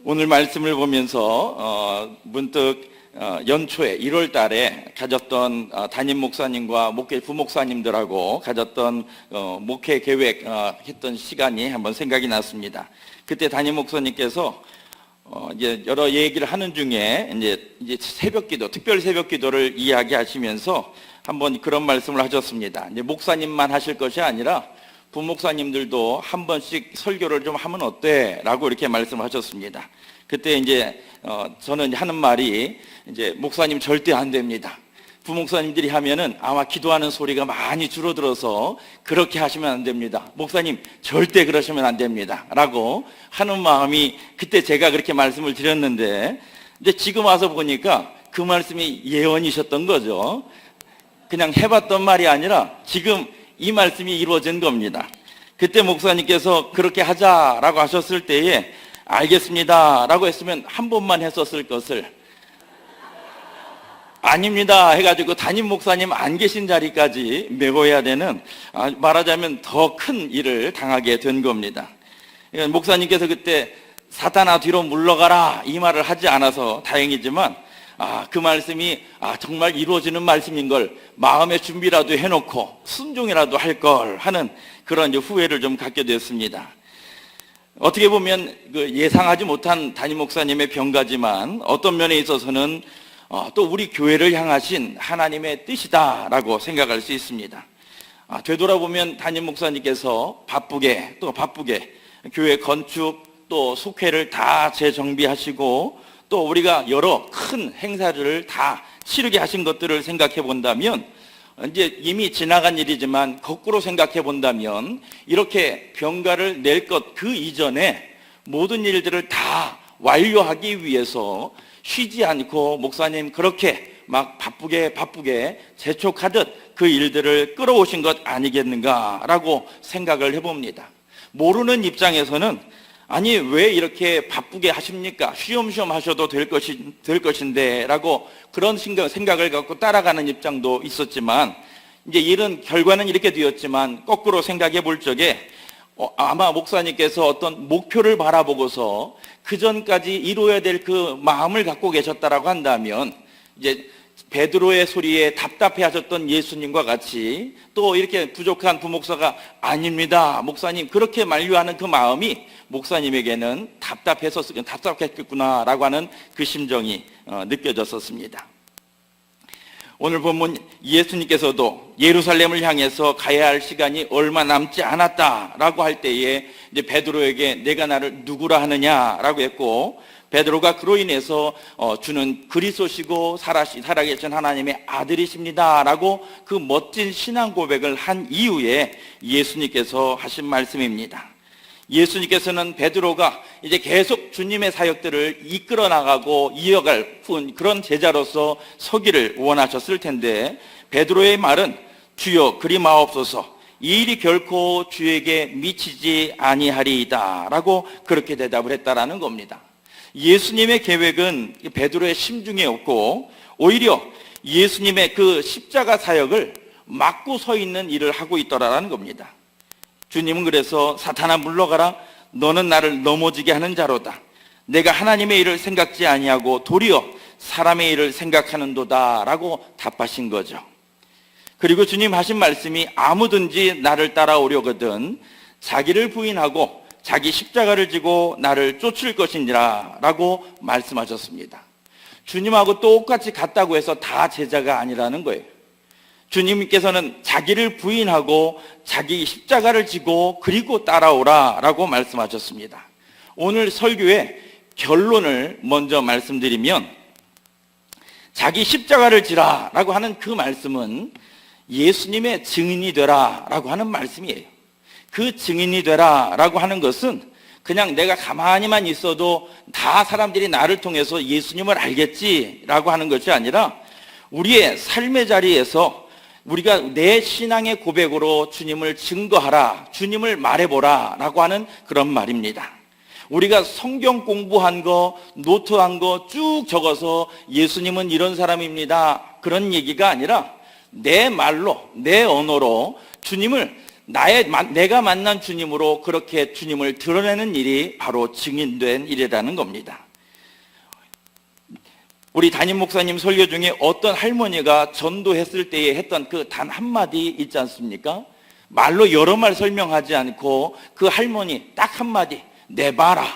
오늘 말씀을 보면서 문득 연초에 1월 달에 가졌던 담임 목사님과 목회 부목사님들하고 가졌던 목회 계획 했던 시간이 한번 생각이 났습니다. 그때 담임 목사님께서 이제 여러 얘기를 하는 중에 이제 새벽기도, 특별 새벽기도를 이야기하시면서 한번 그런 말씀을 하셨습니다. 이제 목사님만 하실 것이 아니라 부목사님들도 한 번씩 설교를 좀 하면 어때? 라고 이렇게 말씀을 하셨습니다. 그때 이제 저는 하는 말이 이제 목사님 절대 안 됩니다. 부목사님들이 하면은 아마 기도하는 소리가 많이 줄어들어서 그렇게 하시면 안 됩니다. 목사님 절대 그러시면 안 됩니다. 라고 하는 마음이 그때 제가 그렇게 말씀을 드렸는데 이제 지금 와서 보니까 그 말씀이 예언이셨던 거죠. 그냥 해봤던 말이 아니라 지금 이 말씀이 이루어진 겁니다. 그때 목사님께서 그렇게 하자라고 하셨을 때에 알겠습니다 라고 했으면 한 번만 했었을 것을 아닙니다 해가지고 담임 목사님 안 계신 자리까지 메고해야 되는, 말하자면 더 큰 일을 당하게 된 겁니다. 목사님께서 그때 사탄아 뒤로 물러가라 이 말을 하지 않아서 다행이지만 그 말씀이 정말 이루어지는 말씀인 걸 마음의 준비라도 해놓고 순종이라도 할 걸 하는 그런 후회를 좀 갖게 됐습니다. 어떻게 보면 예상하지 못한 담임 목사님의 병가지만 어떤 면에 있어서는 또 우리 교회를 향하신 하나님의 뜻이다라고 생각할 수 있습니다. 되돌아보면 담임 목사님께서 바쁘게 교회 건축 또 속회를 다 재정비하시고 또 우리가 여러 큰 행사를 다 치르게 하신 것들을 생각해 본다면 이제 이미 지나간 일이지만 거꾸로 생각해 본다면 이렇게 병가를 낼 것 그 이전에 모든 일들을 다 완료하기 위해서 쉬지 않고 목사님 그렇게 막 바쁘게 재촉하듯 그 일들을 끌어오신 것 아니겠는가라고 생각을 해봅니다. 모르는 입장에서는 아니 왜 이렇게 바쁘게 하십니까? 쉬엄쉬엄 하셔도 될 것인데 라고 그런 생각을 갖고 따라가는 입장도 있었지만 이제 이런 결과는 이렇게 되었지만 거꾸로 생각해 볼 적에 아마 목사님께서 어떤 목표를 바라보고서 그 전까지 이루어야 될 그 마음을 갖고 계셨다라고 한다면 이제 베드로의 소리에 답답해 하셨던 예수님과 같이 또 이렇게 부족한 부목사가 아닙니다 목사님 그렇게 만류하는 그 마음이 목사님에게는 답답했겠구나라고 하는 그 심정이 느껴졌었습니다. 오늘 보면 예수님께서도 예루살렘을 향해서 가야 할 시간이 얼마 남지 않았다라고 할 때에 이제 베드로에게 내가 나를 누구라 하느냐라고 했고 베드로가 그로 인해서 주는 그리스도시고 살아계신 하나님의 아들이십니다라고 그 멋진 신앙 고백을 한 이후에 예수님께서 하신 말씀입니다. 예수님께서는 베드로가 이제 계속 주님의 사역들을 이끌어 나가고 이어갈 그런 제자로서 서기를 원하셨을 텐데 베드로의 말은 주여 그리 마옵소서 이 일이 결코 주에게 미치지 아니하리이다 라고 그렇게 대답을 했다라는 겁니다. 예수님의 계획은 베드로의 심중에 없고 오히려 예수님의 그 십자가 사역을 막고 서 있는 일을 하고 있더라라는 겁니다. 주님은 그래서 사탄아 물러가라 너는 나를 넘어지게 하는 자로다. 내가 하나님의 일을 생각지 아니하고 도리어 사람의 일을 생각하는도다 라고 답하신 거죠. 그리고 주님 하신 말씀이 아무든지 나를 따라오려거든 자기를 부인하고 자기 십자가를 지고 나를 쫓을 것이니라 라고 말씀하셨습니다. 주님하고 똑같이 같다고 해서 다 제자가 아니라는 거예요. 주님께서는 자기를 부인하고 자기 십자가를 지고 그리고 따라오라 라고 말씀하셨습니다. 오늘 설교의 결론을 먼저 말씀드리면 자기 십자가를 지라 라고 하는 그 말씀은 예수님의 증인이 되라 라고 하는 말씀이에요. 그 증인이 되라 라고 하는 것은 그냥 내가 가만히만 있어도 다 사람들이 나를 통해서 예수님을 알겠지라고 하는 것이 아니라 우리의 삶의 자리에서 우리가 내 신앙의 고백으로 주님을 증거하라, 주님을 말해보라 라고 하는 그런 말입니다. 우리가 성경 공부한 거, 노트한 거 쭉 적어서 예수님은 이런 사람입니다, 그런 얘기가 아니라 내 말로, 내 언어로 주님을 내가 만난 주님으로 그렇게 주님을 드러내는 일이 바로 증인된 일이라는 겁니다. 우리 담임 목사님 설교 중에 어떤 할머니가 전도했을 때에 했던 그 단 한마디 있지 않습니까? 말로 여러 말 설명하지 않고 그 할머니 딱 한마디, 내봐라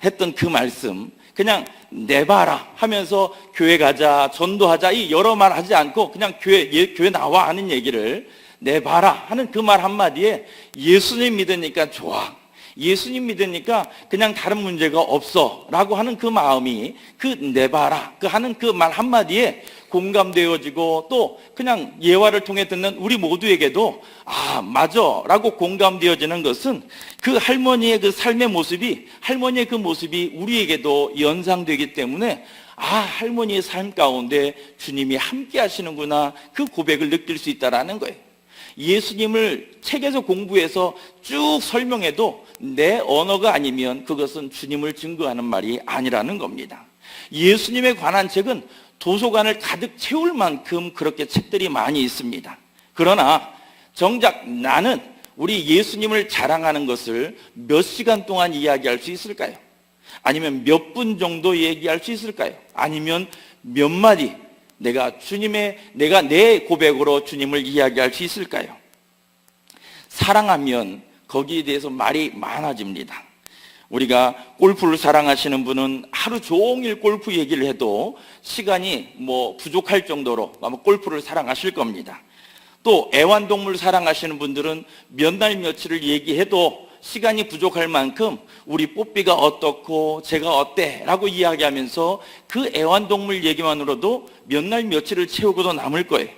했던 그 말씀, 그냥 내봐라 하면서 교회 가자, 전도하자 이 여러 말 하지 않고 그냥 교회 나와 하는 얘기를 내봐라 하는 그 말 한마디에 예수님 믿으니까 좋아, 예수님 믿으니까 그냥 다른 문제가 없어 라고 하는 그 마음이, 그 내봐라 그 하는 그 말 한마디에 공감되어지고, 또 그냥 예화를 통해 듣는 우리 모두에게도 아 맞아 라고 공감되어지는 것은 그 할머니의 그 삶의 모습이, 할머니의 그 모습이 우리에게도 연상되기 때문에 아 할머니의 삶 가운데 주님이 함께 하시는구나, 그 고백을 느낄 수 있다는 거예요. 예수님을 책에서 공부해서 쭉 설명해도 내 언어가 아니면 그것은 주님을 증거하는 말이 아니라는 겁니다. 예수님에 관한 책은 도서관을 가득 채울 만큼 그렇게 책들이 많이 있습니다. 그러나 정작 나는 우리 예수님을 자랑하는 것을 몇 시간 동안 이야기할 수 있을까요? 아니면 몇 분 정도 얘기할 수 있을까요? 아니면 몇 마디 내가 내 고백으로 주님을 이야기할 수 있을까요? 사랑하면 거기에 대해서 말이 많아집니다. 우리가 골프를 사랑하시는 분은 하루 종일 골프 얘기를 해도 시간이 부족할 정도로 아마 골프를 사랑하실 겁니다. 또 애완동물 사랑하시는 분들은 몇 날 며칠을 얘기해도 시간이 부족할 만큼 우리 뽀삐가 어떻고 제가 어때 라고 이야기하면서 그 애완동물 얘기만으로도 몇 날 며칠을 채우고도 남을 거예요.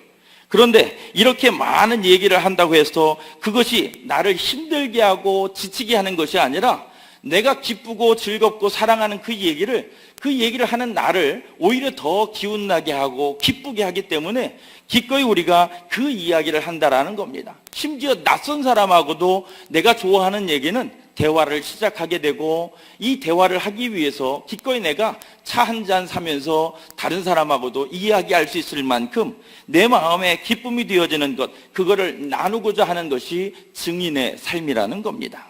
그런데 이렇게 많은 얘기를 한다고 해서 그것이 나를 힘들게 하고 지치게 하는 것이 아니라 내가 기쁘고 즐겁고 사랑하는 그 얘기를 하는 나를 오히려 더 기운나게 하고 기쁘게 하기 때문에 기꺼이 우리가 그 이야기를 한다라는 겁니다. 심지어 낯선 사람하고도 내가 좋아하는 얘기는 대화를 시작하게 되고, 이 대화를 하기 위해서 기꺼이 내가 차 한 잔 사면서 다른 사람하고도 이야기할 수 있을 만큼 내 마음에 기쁨이 되어지는 것, 그거를 나누고자 하는 것이 증인의 삶이라는 겁니다.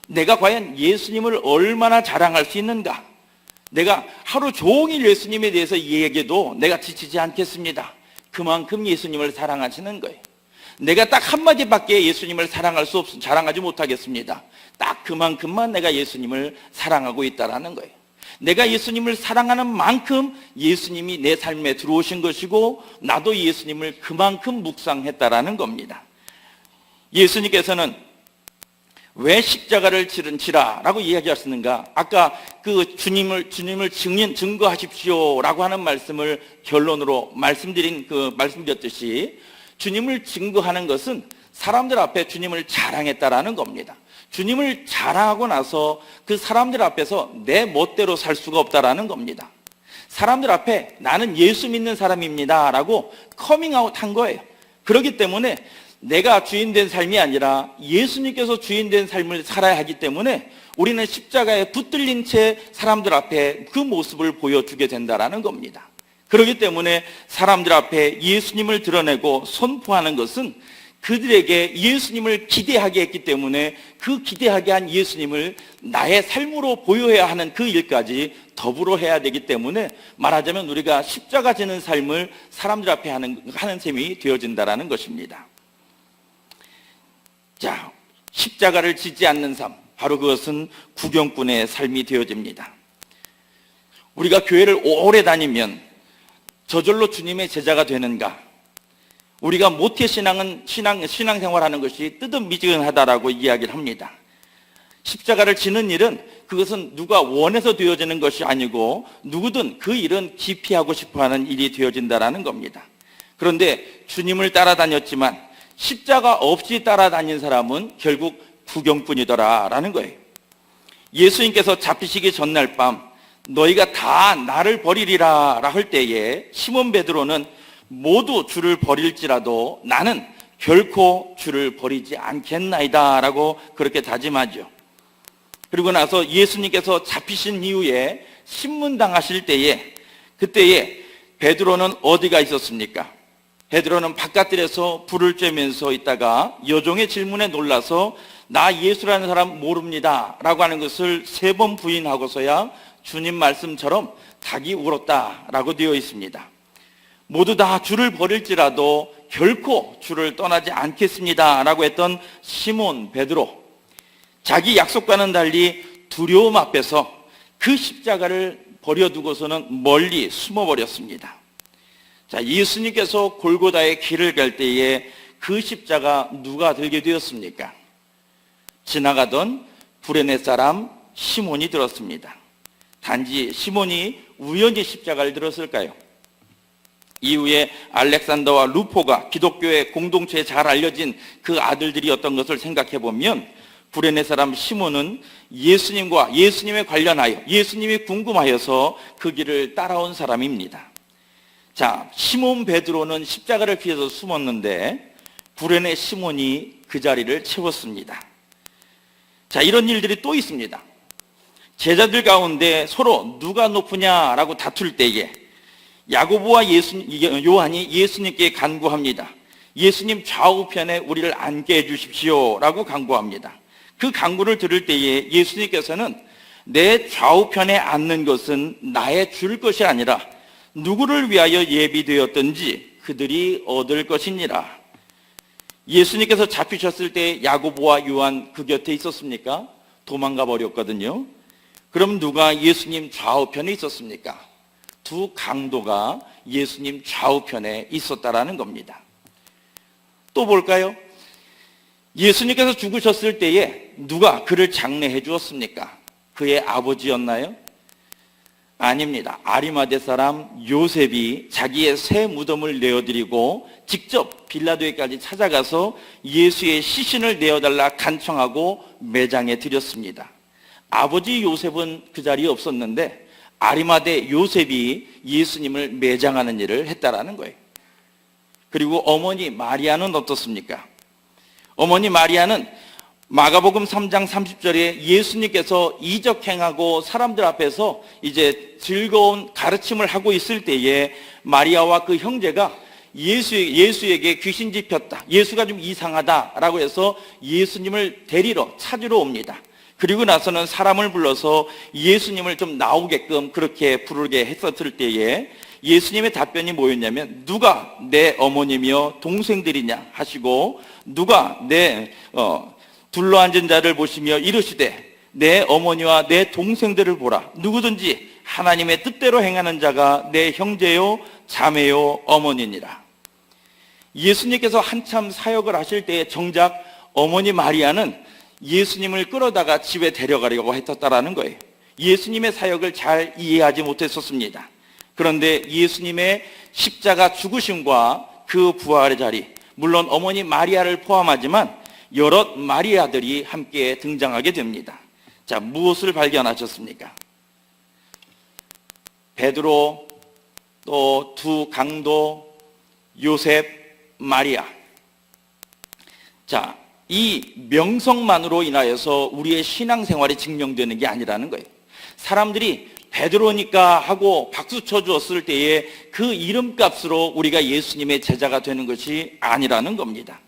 내가 과연 예수님을 얼마나 자랑할 수 있는가? 내가 하루 종일 예수님에 대해서 얘기해도 내가 지치지 않겠습니다. 그만큼 예수님을 사랑하시는 거예요. 내가 딱 한마디밖에 예수님을 자랑하지 못하겠습니다. 딱 그만큼만 내가 예수님을 사랑하고 있다는 거예요. 내가 예수님을 사랑하는 만큼 예수님이 내 삶에 들어오신 것이고 나도 예수님을 그만큼 묵상했다라는 겁니다. 예수님께서는 왜 십자가를 지라라고 이야기하시는가? 아까 그 주님을 증거하십시오 라고 하는 말씀을 결론으로 말씀드렸듯이 주님을 증거하는 것은 사람들 앞에 주님을 자랑했다라는 겁니다. 주님을 자랑하고 나서 그 사람들 앞에서 내 멋대로 살 수가 없다라는 겁니다. 사람들 앞에 나는 예수 믿는 사람입니다 라고 커밍아웃 한 거예요. 그렇기 때문에 내가 주인된 삶이 아니라 예수님께서 주인된 삶을 살아야 하기 때문에 우리는 십자가에 붙들린 채 사람들 앞에 그 모습을 보여주게 된다라는 겁니다. 그렇기 때문에 사람들 앞에 예수님을 드러내고 선포하는 것은 그들에게 예수님을 기대하게 했기 때문에 그 기대하게 한 예수님을 나의 삶으로 보여야 하는 그 일까지 더불어 해야 되기 때문에 말하자면 우리가 십자가 지는 삶을 사람들 앞에 하는 셈이 되어진다라는 것입니다. 자, 십자가를 지지 않는 삶, 바로 그것은 구경꾼의 삶이 되어집니다. 우리가 교회를 오래 다니면 저절로 주님의 제자가 되는가? 우리가 모태신앙은 신앙생활하는 것이 뜨뜻미지근하다라고 이야기를 합니다. 십자가를 지는 일은 그것은 누가 원해서 되어지는 것이 아니고 누구든 그 일은 기피하고 싶어하는 일이 되어진다라는 겁니다. 그런데 주님을 따라다녔지만 십자가 없이 따라다닌 사람은 결국 구경꾼이더라라는 거예요. 예수님께서 잡히시기 전날 밤 너희가 다 나를 버리리라 할 때에 시몬 베드로는 모두 주를 버릴지라도 나는 결코 주를 버리지 않겠나이다 라고 그렇게 다짐하죠. 그리고 나서 예수님께서 잡히신 이후에 신문당하실 때에, 그때에 베드로는 어디가 있었습니까? 베드로는 바깥들에서 불을 쬐면서 있다가 여종의 질문에 놀라서 나 예수라는 사람 모릅니다 라고 하는 것을 3번 부인하고서야 주님 말씀처럼 닭이 울었다 라고 되어 있습니다. 모두 다 주를 버릴지라도 결코 주를 떠나지 않겠습니다 라고 했던 시몬 베드로, 자기 약속과는 달리 두려움 앞에서 그 십자가를 버려두고서는 멀리 숨어버렸습니다. 자, 예수님께서 골고다의 길을 갈 때에 그 십자가 누가 들게 되었습니까? 지나가던 구레네 사람 시몬이 들었습니다. 단지 시몬이 우연히 십자가를 들었을까요? 이후에 알렉산더와 루포가 기독교의 공동체에 잘 알려진 그 아들들이었던 것을 생각해 보면 구레네 사람 시몬은 예수님과 예수님에 관련하여 예수님이 궁금하여서 그 길을 따라온 사람입니다. 자, 시몬 베드로는 십자가를 피해서 숨었는데 구레네 시몬이 그 자리를 채웠습니다. 자, 이런 일들이 또 있습니다. 제자들 가운데 서로 누가 높으냐라고 다툴 때에 야고보와 요한이 예수님께 간구합니다. 예수님 좌우편에 우리를 앉게 해주십시오 라고 간구합니다. 그 간구를 들을 때에 예수님께서는 내 좌우편에 앉는 것은 나의 줄 것이 아니라 누구를 위하여 예비되었든지 그들이 얻을 것이니라. 예수님께서 잡히셨을 때 야고보와 요한 그 곁에 있었습니까? 도망가 버렸거든요. 그럼 누가 예수님 좌우편에 있었습니까? 두 강도가 예수님 좌우편에 있었다라는 겁니다. 또 볼까요? 예수님께서 죽으셨을 때에 누가 그를 장례해 주었습니까? 그의 아버지였나요? 아닙니다. 아리마대 사람 요셉이 자기의 새 무덤을 내어드리고 직접 빌라도에까지 찾아가서 예수의 시신을 내어달라 간청하고 매장해 드렸습니다. 아버지 요셉은 그 자리에 없었는데 아리마대 요셉이 예수님을 매장하는 일을 했다라는 거예요. 그리고 어머니 마리아는 어떻습니까? 어머니 마리아는 마가복음 3장 30절에 예수님께서 이적행하고 사람들 앞에서 이제 즐거운 가르침을 하고 있을 때에 마리아와 그 형제가 예수에게 귀신 집혔다, 예수가 좀 이상하다라고 해서 예수님을 데리러 찾으러 옵니다. 그리고 나서는 사람을 불러서 예수님을 좀 나오게끔 그렇게 부르게 했었을 때에 예수님의 답변이 뭐였냐면 누가 내 어머니며 동생들이냐 하시고 누가 내 둘러앉은 자를 보시며 이르시되 내 어머니와 내 동생들을 보라. 누구든지 하나님의 뜻대로 행하는 자가 내 형제요 자매요 어머니니라. 예수님께서 한참 사역을 하실 때에 정작 어머니 마리아는 예수님을 끌어다가 집에 데려가려고 했었다라는 거예요. 예수님의 사역을 잘 이해하지 못했었습니다. 그런데 예수님의 십자가 죽으심과 그 부활의 자리, 물론 어머니 마리아를 포함하지만 여러 마리아들이 함께 등장하게 됩니다. 자, 무엇을 발견하셨습니까? 베드로, 또 두 강도, 요셉, 마리아. 자, 이 명성만으로 인하여서 우리의 신앙생활이 증명되는 게 아니라는 거예요. 사람들이 베드로니까 하고 박수 쳐주었을 때에 그 이름값으로 우리가 예수님의 제자가 되는 것이 아니라는 겁니다.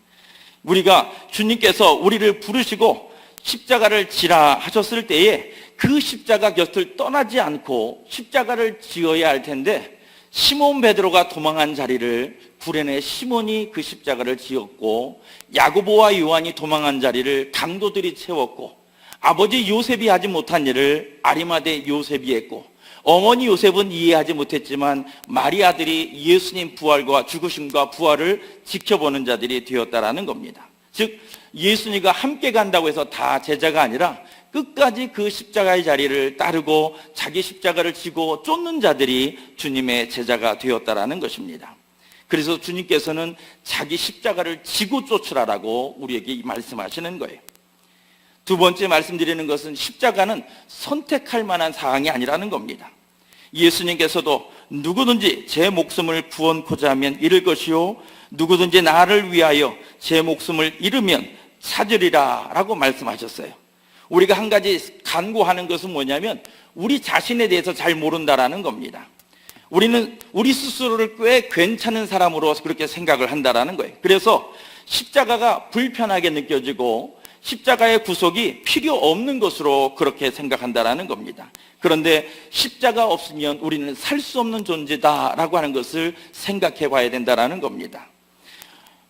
우리가 주님께서 우리를 부르시고 십자가를 지라 하셨을 때에 그 십자가 곁을 떠나지 않고 십자가를 지어야 할 텐데 시몬 베드로가 도망한 자리를 구레네 시몬이 그 십자가를 지었고 야고보와 요한이 도망한 자리를 강도들이 채웠고 아버지 요셉이 하지 못한 일을 아리마대 요셉이 했고 어머니 요셉은 이해하지 못했지만 마리아들이 예수님 부활과 죽으심과 부활을 지켜보는 자들이 되었다라는 겁니다. 즉 예수님과 함께 간다고 해서 다 제자가 아니라 끝까지 그 십자가의 자리를 따르고 자기 십자가를 지고 쫓는 자들이 주님의 제자가 되었다라는 것입니다. 그래서 주님께서는 자기 십자가를 지고 쫓으라라고 우리에게 말씀하시는 거예요. 두 번째 말씀드리는 것은 십자가는 선택할 만한 사항이 아니라는 겁니다. 예수님께서도 누구든지 제 목숨을 구원코자 하면 잃을 것이요 누구든지 나를 위하여 제 목숨을 잃으면 찾으리라 라고 말씀하셨어요. 우리가 한 가지 간구하는 것은 뭐냐면 우리 자신에 대해서 잘 모른다라는 겁니다. 우리는 우리 스스로를 꽤 괜찮은 사람으로 그렇게 생각을 한다라는 거예요. 그래서 십자가가 불편하게 느껴지고 십자가의 구속이 필요 없는 것으로 그렇게 생각한다라는 겁니다. 그런데 십자가 없으면 우리는 살 수 없는 존재다라고 하는 것을 생각해 봐야 된다라는 겁니다.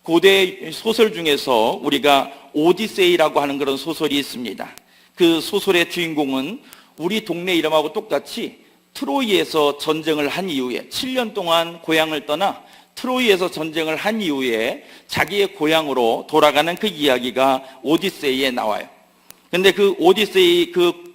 고대 소설 중에서 우리가 오디세이라고 하는 그런 소설이 있습니다. 그 소설의 주인공은 우리 동네 이름하고 똑같이 트로이에서 전쟁을 한 이후에 7년 동안 고향을 떠나 트로이에서 전쟁을 한 이후에 자기의 고향으로 돌아가는 그 이야기가 오디세이에 나와요. 근데 그 오디세이 그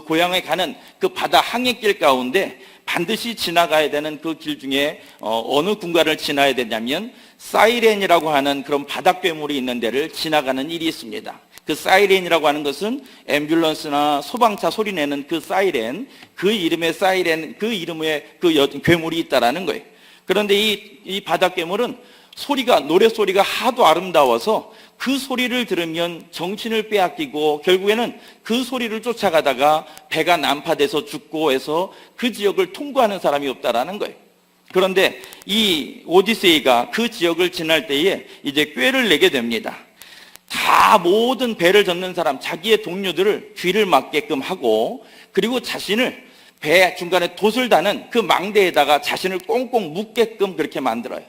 고향에 가는 그 바다 항해길 가운데 반드시 지나가야 되는 그 길 중에 어느 군가를 지나야 되냐면 사이렌이라고 하는 그런 바닷괴물이 있는 데를 지나가는 일이 있습니다. 그 사이렌이라고 하는 것은 앰뷸런스나 소방차 소리 내는 그 사이렌, 그 이름의 사이렌, 그 이름의 그 괴물이 있다라는 거예요. 그런데 이 바닷괴물은 노래 소리가 하도 아름다워서 그 소리를 들으면 정신을 빼앗기고 결국에는 그 소리를 쫓아가다가 배가 난파돼서 죽고 해서 그 지역을 통과하는 사람이 없다라는 거예요. 그런데 이 오디세이가 그 지역을 지날 때에 이제 꾀를 내게 됩니다. 다 모든 배를 젓는 사람, 자기의 동료들을 귀를 막게끔 하고 그리고 자신을 배 중간에 돛을 다는 그 망대에다가 자신을 꽁꽁 묶게끔 그렇게 만들어요.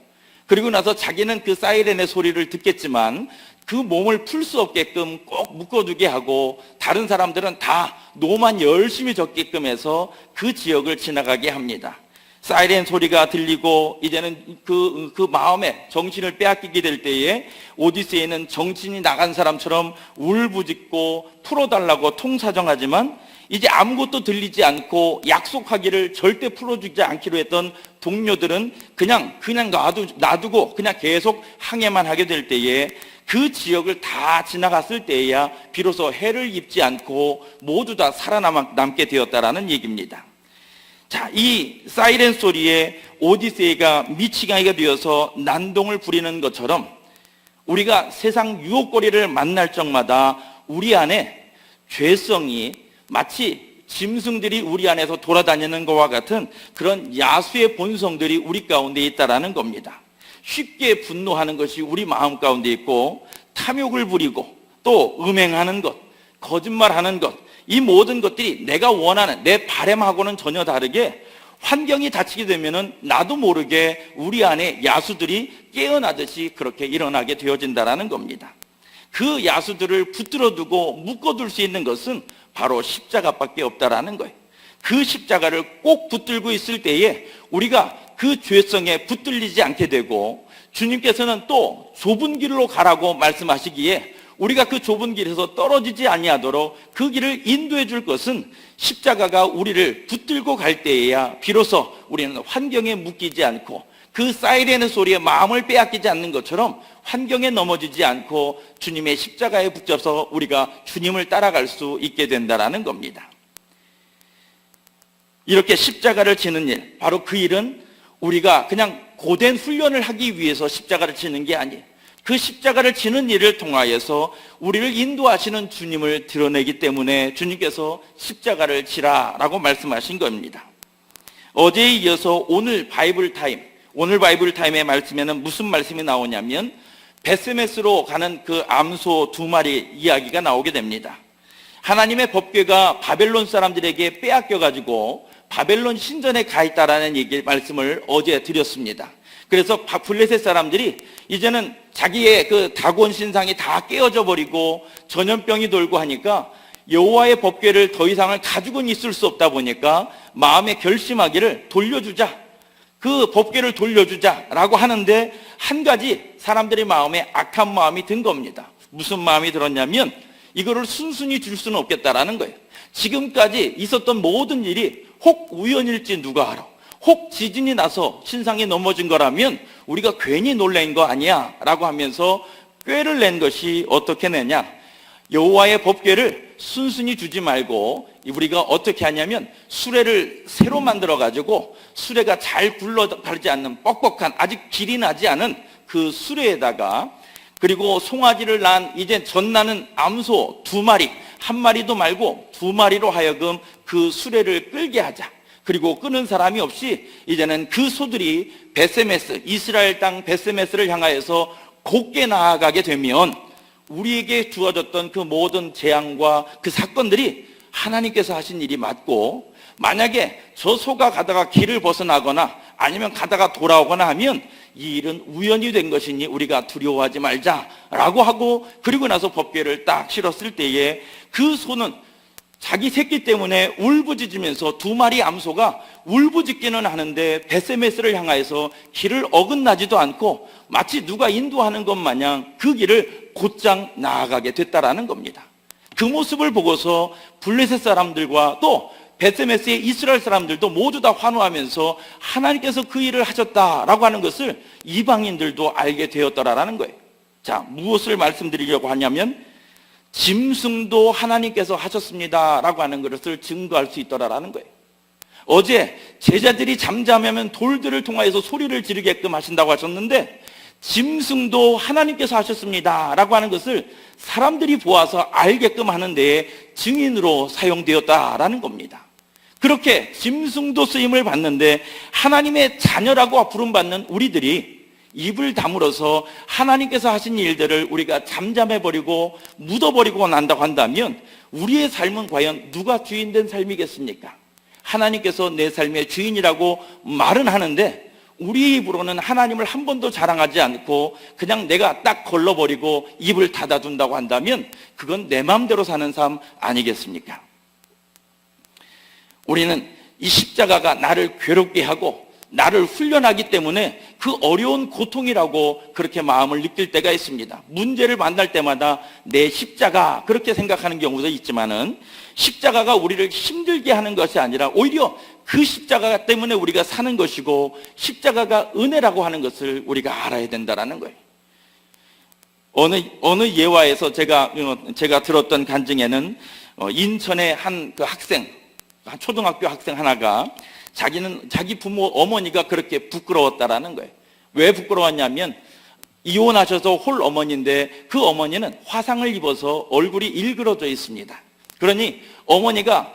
그리고 나서 자기는 그 사이렌의 소리를 듣겠지만 그 몸을 풀 수 없게끔 꼭 묶어두게 하고 다른 사람들은 다 노만 열심히 젓게끔 해서 그 지역을 지나가게 합니다. 사이렌 소리가 들리고 이제는 그 마음에 정신을 빼앗기게 될 때에 오디세이는 정신이 나간 사람처럼 울부짖고 풀어달라고 통사정하지만 이제 아무것도 들리지 않고 약속하기를 절대 풀어주지 않기로 했던 동료들은 그냥 놔두고 그냥 계속 항해만 하게 될 때에 그 지역을 다 지나갔을 때에야 비로소 해를 입지 않고 모두 다 살아남게 되었다라는 얘기입니다. 자, 이 사이렌 소리에 오디세이가 미치광이가 되어서 난동을 부리는 것처럼 우리가 세상 유혹거리를 만날 적마다 우리 안에 죄성이 마치 짐승들이 우리 안에서 돌아다니는 것과 같은 그런 야수의 본성들이 우리 가운데 있다라는 겁니다. 쉽게 분노하는 것이 우리 마음 가운데 있고 탐욕을 부리고 또 음행하는 것, 거짓말하는 것, 이 모든 것들이 내가 원하는 내 바람하고는 전혀 다르게 환경이 닥치게 되면은 나도 모르게 우리 안에 야수들이 깨어나듯이 그렇게 일어나게 되어진다라는 겁니다. 그 야수들을 붙들어 두고 묶어둘 수 있는 것은 바로 십자가밖에 없다라는 거예요. 그 십자가를 꼭 붙들고 있을 때에 우리가 그 죄성에 붙들리지 않게 되고 주님께서는 또 좁은 길로 가라고 말씀하시기에 우리가 그 좁은 길에서 떨어지지 아니하도록 그 길을 인도해 줄 것은 십자가가 우리를 붙들고 갈 때에야 비로소 우리는 환경에 묶이지 않고 그 사이렌의 소리에 마음을 빼앗기지 않는 것처럼 환경에 넘어지지 않고 주님의 십자가에 붙잡서 우리가 주님을 따라갈 수 있게 된다라는 겁니다. 이렇게 십자가를 지는 일, 바로 그 일은 우리가 그냥 고된 훈련을 하기 위해서 십자가를 지는 게 아니에요. 그 십자가를 지는 일을 통하여서 우리를 인도하시는 주님을 드러내기 때문에 주님께서 십자가를 지라라고 말씀하신 겁니다. 어제에 이어서 오늘 바이블 타임의 말씀에는 무슨 말씀이 나오냐면 베스메스로 가는 그 암소 2마리 이야기가 나오게 됩니다. 하나님의 법궤가 바벨론 사람들에게 빼앗겨가지고 바벨론 신전에 가 있다라는 말씀을 어제 드렸습니다. 그래서 블레셋 사람들이 이제는 자기의 그 다곤 신상이 다 깨어져 버리고 전염병이 돌고 하니까 여호와의 법궤를 더 이상을 가지고는 있을 수 없다 보니까 마음에 결심하기를 돌려주자, 그 법궤를 돌려주자라고 하는데 한 가지 사람들의 마음에 악한 마음이 든 겁니다. 무슨 마음이 들었냐면 이거를 순순히 줄 수는 없겠다라는 거예요. 지금까지 있었던 모든 일이 혹 우연일지 누가 알아. 혹 지진이 나서 신상이 넘어진 거라면 우리가 괜히 놀란 거 아니야 라고 하면서 꾀를 낸 것이 어떻게 내냐, 여호와의 법궤를 순순히 주지 말고 우리가 어떻게 하냐면 수레를 새로 만들어 가지고 수레가 잘 굴러가지 않는 뻑뻑한 아직 길이 나지 않은 그 수레에다가, 그리고 송아지를 낳은 이제 젖나는 암소 2마리, 1마리도 말고 2마리로 하여금 그 수레를 끌게 하자. 그리고 끄는 사람이 없이 이제는 그 소들이 베세메스, 이스라엘 땅 베세메스를 향하여서 곧게 나아가게 되면 우리에게 주어졌던 그 모든 재앙과 그 사건들이 하나님께서 하신 일이 맞고, 만약에 저 소가 가다가 길을 벗어나거나 아니면 가다가 돌아오거나 하면 이 일은 우연이 된 것이니 우리가 두려워하지 말자라고 하고, 그리고 나서 법궤를 딱 실었을 때에 그 소는 자기 새끼 때문에 울부짖으면서 2마리 암소가 울부짖기는 하는데 베세메스를 향하여서 길을 어긋나지도 않고 마치 누가 인도하는 것 마냥 그 길을 곧장 나아가게 됐다라는 겁니다. 그 모습을 보고서 블레셋 사람들과 또 베세메스의 이스라엘 사람들도 모두 다 환호하면서 하나님께서 그 일을 하셨다라고 하는 것을 이방인들도 알게 되었더라라는 거예요. 자, 무엇을 말씀드리려고 하냐면 짐승도 하나님께서 하셨습니다라고 하는 것을 증거할 수 있더라라는 거예요. 어제 제자들이 잠잠하면 돌들을 통하여서 소리를 지르게끔 하신다고 하셨는데, 짐승도 하나님께서 하셨습니다라고 하는 것을 사람들이 보아서 알게끔 하는 데에 증인으로 사용되었다라는 겁니다. 그렇게 짐승도 쓰임을 받는데 하나님의 자녀라고 부름받는 우리들이 입을 다물어서 하나님께서 하신 일들을 우리가 잠잠해버리고 묻어버리고 난다고 한다면 우리의 삶은 과연 누가 주인된 삶이겠습니까? 하나님께서 내 삶의 주인이라고 말은 하는데 우리 입으로는 하나님을 한 번도 자랑하지 않고 그냥 내가 딱 걸러버리고 입을 닫아둔다고 한다면 그건 내 마음대로 사는 삶 아니겠습니까? 우리는 이 십자가가 나를 괴롭게 하고 나를 훈련하기 때문에 그 어려운 고통이라고 그렇게 마음을 느낄 때가 있습니다. 문제를 만날 때마다 내 십자가 그렇게 생각하는 경우도 있지만은 십자가가 우리를 힘들게 하는 것이 아니라 오히려 그 십자가 때문에 우리가 사는 것이고 십자가가 은혜라고 하는 것을 우리가 알아야 된다는 거예요. 어느 예화에서 제가 들었던 간증에는 인천의 한 그 학생, 한 초등학교 학생 하나가 자기 부모 어머니가 그렇게 부끄러웠다라는 거예요. 왜 부끄러웠냐면 이혼하셔서 홀 어머니인데 그 어머니는 화상을 입어서 얼굴이 일그러져 있습니다. 그러니 어머니가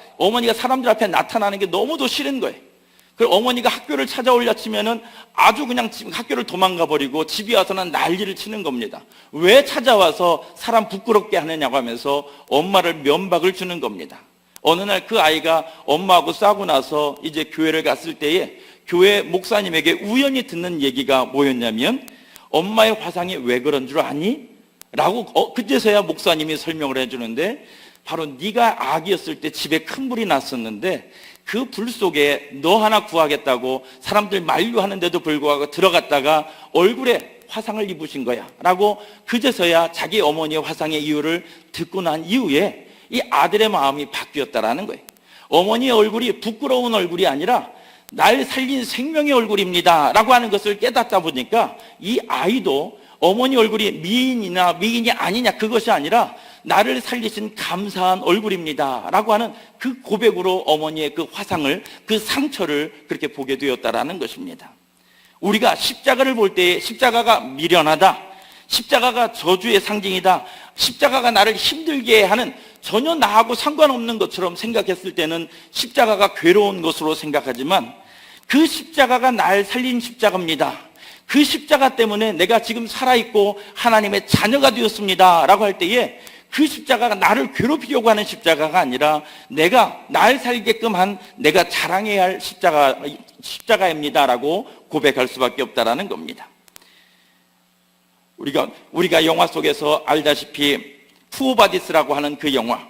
사람들 앞에 나타나는 게 너무도 싫은 거예요. 그 어머니가 학교를 찾아올려 치면은 아주 그냥 학교를 도망가 버리고 집에 와서는 난리를 치는 겁니다. 왜 찾아와서 사람 부끄럽게 하느냐고 하면서 엄마를 면박을 주는 겁니다. 어느 날 그 아이가 엄마하고 싸우고 나서 이제 교회를 갔을 때에 교회 목사님에게 우연히 듣는 얘기가 뭐였냐면 엄마의 화상이 왜 그런 줄 아니? 라고 그제서야 목사님이 설명을 해주는데 바로 네가 아기였을 때 집에 큰 불이 났었는데 그 불 속에 너 하나 구하겠다고 사람들 만류하는데도 불구하고 들어갔다가 얼굴에 화상을 입으신 거야 라고 그제서야 자기 어머니의 화상의 이유를 듣고 난 이후에 이 아들의 마음이 바뀌었다라는 거예요. 어머니의 얼굴이 부끄러운 얼굴이 아니라 날 살린 생명의 얼굴입니다 라고 하는 것을 깨닫다 보니까 이 아이도 어머니 얼굴이 미인이나 미인이 아니냐 그것이 아니라 나를 살리신 감사한 얼굴입니다 라고 하는 그 고백으로 어머니의 그 화상을, 그 상처를 그렇게 보게 되었다라는 것입니다. 우리가 십자가를 볼 때 십자가가 미련하다, 십자가가 저주의 상징이다, 십자가가 나를 힘들게 하는 전혀 나하고 상관없는 것처럼 생각했을 때는 십자가가 괴로운 것으로 생각하지만 그 십자가가 날 살린 십자가입니다. 그 십자가 때문에 내가 지금 살아있고 하나님의 자녀가 되었습니다 라고 할 때에 그 십자가가 나를 괴롭히려고 하는 십자가가 아니라 내가 날 살게끔 한 내가 자랑해야 할 십자가입니다 라고 고백할 수밖에 없다라는 겁니다. 우리가 영화 속에서 알다시피 푸오바디스라고 하는 그 영화,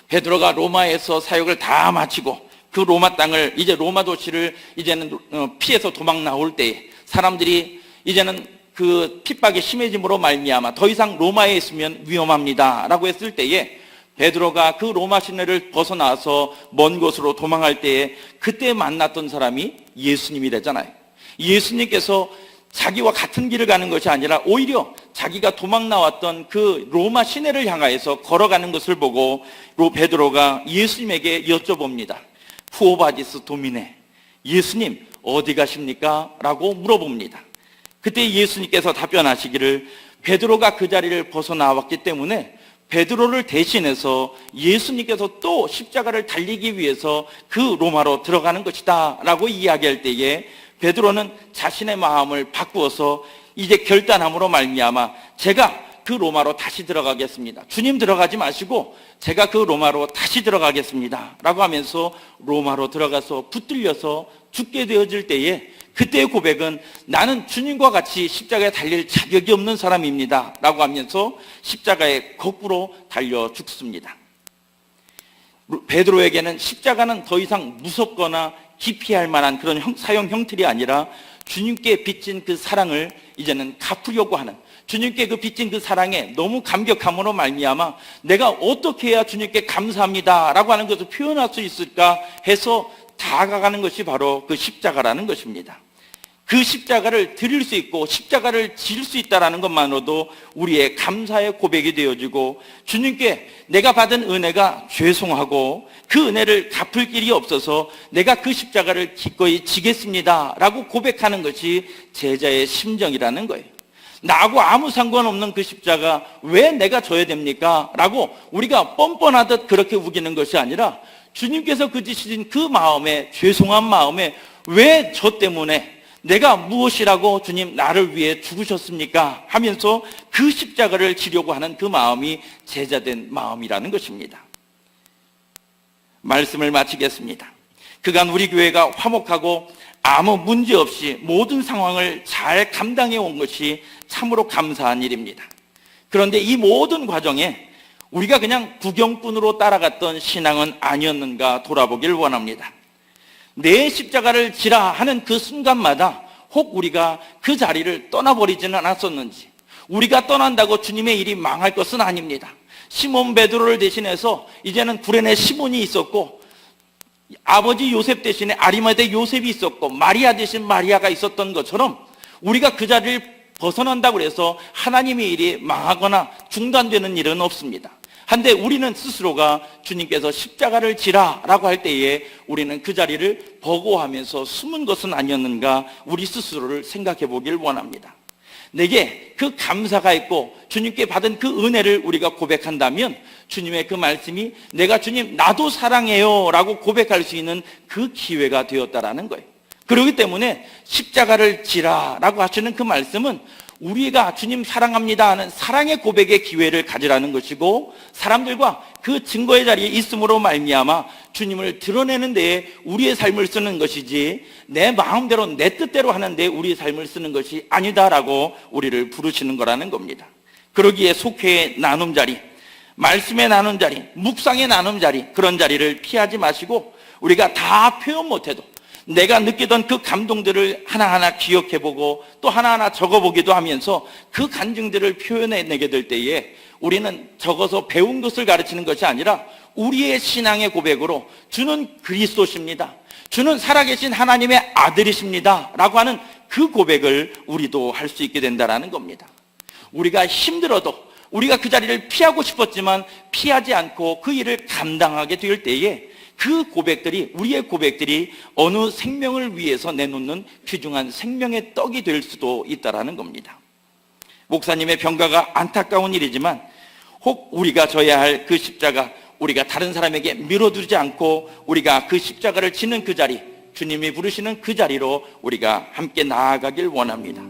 베드로가 로마에서 사역을 다 마치고 그 로마 땅을 이제 로마 도시를 이제는 피해서 도망 나올 때 사람들이 이제는 그 핍박이 심해짐으로 말미암아 더 이상 로마에 있으면 위험합니다 라고 했을 때에 베드로가 그 로마 시내를 벗어나서 먼 곳으로 도망할 때에 그때 만났던 사람이 예수님이 되잖아요. 예수님께서 자기와 같은 길을 가는 것이 아니라 오히려 자기가 도망 나왔던 그 로마 시내를 향하여서 걸어가는 것을 보고 베드로가 예수님에게 여쭤봅니다. 후오바디스 도미네, 예수님 어디 가십니까? 라고 물어봅니다. 그때 예수님께서 답변하시기를 베드로가 그 자리를 벗어나왔기 때문에 베드로를 대신해서 예수님께서 또 십자가를 달리기 위해서 그 로마로 들어가는 것이다 라고 이야기할 때에 베드로는 자신의 마음을 바꾸어서 이제 결단함으로 말미암아 제가 그 로마로 다시 들어가겠습니다. 주님 들어가지 마시고 제가 그 로마로 다시 들어가겠습니다 라고 하면서 로마로 들어가서 붙들려서 죽게 되어질 때에 그때의 고백은 나는 주님과 같이 십자가에 달릴 자격이 없는 사람입니다 라고 하면서 십자가에 거꾸로 달려 죽습니다. 베드로에게는 십자가는 더 이상 무섭거나 기피할 만한 그런 사형 형틀이 아니라 주님께 빚진 그 사랑을 이제는 갚으려고 하는, 주님께 그 빚진 그 사랑에 너무 감격함으로 말미암아 내가 어떻게 해야 주님께 감사합니다 라고 하는 것을 표현할 수 있을까 해서 다가가는 것이 바로 그 십자가라는 것입니다. 그 십자가를 드릴 수 있고 십자가를 질 수 있다는 것만으로도 우리의 감사의 고백이 되어지고, 주님께 내가 받은 은혜가 죄송하고 그 은혜를 갚을 길이 없어서 내가 그 십자가를 기꺼이 지겠습니다 라고 고백하는 것이 제자의 심정이라는 거예요. 나하고 아무 상관없는 그 십자가 왜 내가 져야 됩니까? 라고 우리가 뻔뻔하듯 그렇게 우기는 것이 아니라 주님께서 그지신 그 마음에, 죄송한 마음에 왜 저 때문에 내가 무엇이라고 주님 나를 위해 죽으셨습니까? 하면서 그 십자가를 지려고 하는 그 마음이 제자된 마음이라는 것입니다. 말씀을 마치겠습니다. 그간 우리 교회가 화목하고 아무 문제 없이 모든 상황을 잘 감당해 온 것이 참으로 감사한 일입니다. 그런데 이 모든 과정에 우리가 그냥 구경꾼으로 따라갔던 신앙은 아니었는가 돌아보길 원합니다. 내 십자가를 지라 하는 그 순간마다 혹 우리가 그 자리를 떠나버리지는 않았었는지, 우리가 떠난다고 주님의 일이 망할 것은 아닙니다. 시몬 베드로를 대신해서 이제는 구레네 시몬이 있었고, 아버지 요셉 대신에 아리마대 요셉이 있었고, 마리아 대신 마리아가 있었던 것처럼 우리가 그 자리를 벗어난다고 해서 하나님의 일이 망하거나 중단되는 일은 없습니다. 한데 우리는 스스로가 주님께서 십자가를 지라라고 할 때에 우리는 그 자리를 버거워하면서 숨은 것은 아니었는가, 우리 스스로를 생각해 보길 원합니다. 내게 그 감사가 있고 주님께 받은 그 은혜를 우리가 고백한다면 주님의 그 말씀이 내가 주님 나도 사랑해요 라고 고백할 수 있는 그 기회가 되었다라는 거예요. 그렇기 때문에 십자가를 지라라고 하시는 그 말씀은 우리가 주님 사랑합니다 하는 사랑의 고백의 기회를 가지라는 것이고, 사람들과 그 증거의 자리에 있음으로 말미암아 주님을 드러내는 데에 우리의 삶을 쓰는 것이지 내 마음대로 내 뜻대로 하는 데에 우리의 삶을 쓰는 것이 아니다라고 우리를 부르시는 거라는 겁니다. 그러기에 속회의 나눔 자리, 말씀의 나눔 자리, 묵상의 나눔 자리, 그런 자리를 피하지 마시고 우리가 다 표현 못해도 내가 느끼던 그 감동들을 하나하나 기억해보고 또 하나하나 적어보기도 하면서 그 간증들을 표현해내게 될 때에 우리는 적어서 배운 것을 가르치는 것이 아니라 우리의 신앙의 고백으로 주는 그리스도십니다, 주는 살아계신 하나님의 아들이십니다 라고 하는 그 고백을 우리도 할 수 있게 된다는 겁니다. 우리가 힘들어도 우리가 그 자리를 피하고 싶었지만 피하지 않고 그 일을 감당하게 될 때에 그 고백들이, 우리의 고백들이 어느 생명을 위해서 내놓는 귀중한 생명의 떡이 될 수도 있다는 겁니다. 목사님의 병가가 안타까운 일이지만 혹 우리가 져야 할 그 십자가, 우리가 다른 사람에게 밀어두지 않고 우리가 그 십자가를 지는 그 자리, 주님이 부르시는 그 자리로 우리가 함께 나아가길 원합니다.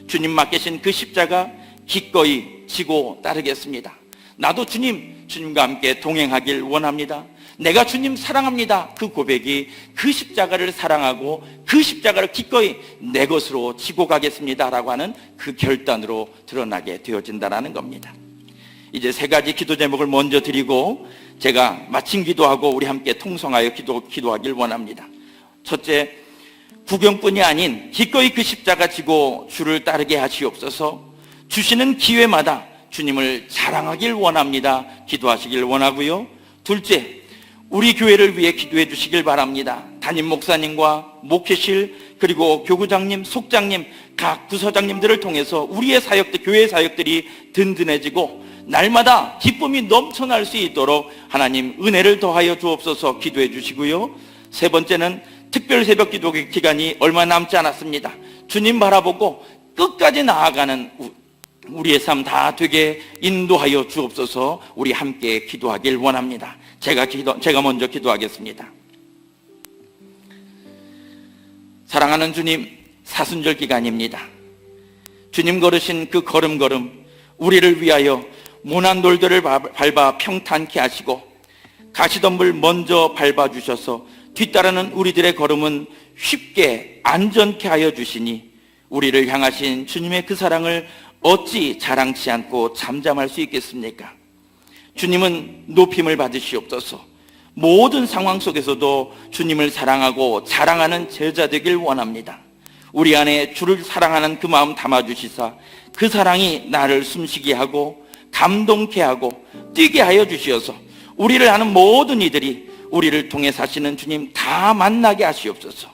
주님 맡기신 그 십자가 기꺼이 지고 따르겠습니다. 나도 주님과 함께 동행하길 원합니다. 내가 주님 사랑합니다 그 고백이 그 십자가를 사랑하고 그 십자가를 기꺼이 내 것으로 지고 가겠습니다 라고 하는 그 결단으로 드러나게 되어진다는 겁니다. 이제 세 가지 기도 제목을 먼저 드리고 제가 마침 기도하고 우리 함께 통성하여 기도하길 원합니다. 첫째, 구경뿐이 아닌 기꺼이 그 십자가 지고 주를 따르게 하시옵소서. 주시는 기회마다 주님을 자랑하길 원합니다. 기도하시길 원하고요. 둘째, 우리 교회를 위해 기도해 주시길 바랍니다. 담임 목사님과 목회실 그리고 교구장님, 속장님, 각 부서장님들을 통해서 우리의 사역들, 교회 사역들이 든든해지고 날마다 기쁨이 넘쳐날 수 있도록 하나님 은혜를 더하여 주옵소서 기도해 주시고요. 세 번째는 특별 새벽 기도 기간이 얼마 남지 않았습니다. 주님 바라보고 끝까지 나아가는 우리의 삶 다 되게 인도하여 주옵소서. 우리 함께 기도하길 원합니다. 제가 먼저 기도하겠습니다. 사랑하는 주님, 사순절 기간입니다. 주님 걸으신 그 걸음걸음, 우리를 위하여 모난 돌들을 밟아 평탄케 하시고 가시덤불 먼저 밟아주셔서 뒤따르는 우리들의 걸음은 쉽게 안전케 하여 주시니 우리를 향하신 주님의 그 사랑을 어찌 자랑치 않고 잠잠할 수 있겠습니까? 주님은 높임을 받으시옵소서. 모든 상황 속에서도 주님을 사랑하고 자랑하는 제자 되길 원합니다. 우리 안에 주를 사랑하는 그 마음 담아주시사 그 사랑이 나를 숨쉬게 하고 감동케 하고 뛰게 하여 주시어서 우리를 아는 모든 이들이 우리를 통해 사시는 주님 다 만나게 하시옵소서.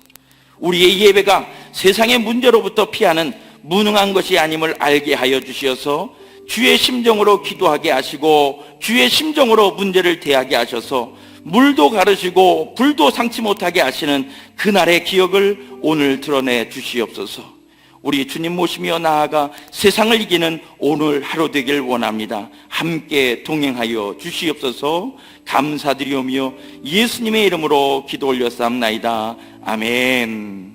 우리의 예배가 세상의 문제로부터 피하는 무능한 것이 아님을 알게 하여 주시어서 주의 심정으로 기도하게 하시고 주의 심정으로 문제를 대하게 하셔서 물도 가르시고 불도 상치 못하게 하시는 그날의 기억을 오늘 드러내 주시옵소서. 우리 주님 모시며 나아가 세상을 이기는 오늘 하루 되길 원합니다. 함께 동행하여 주시옵소서. 감사드리오며 예수님의 이름으로 기도 올렸사옵나이다. 아멘.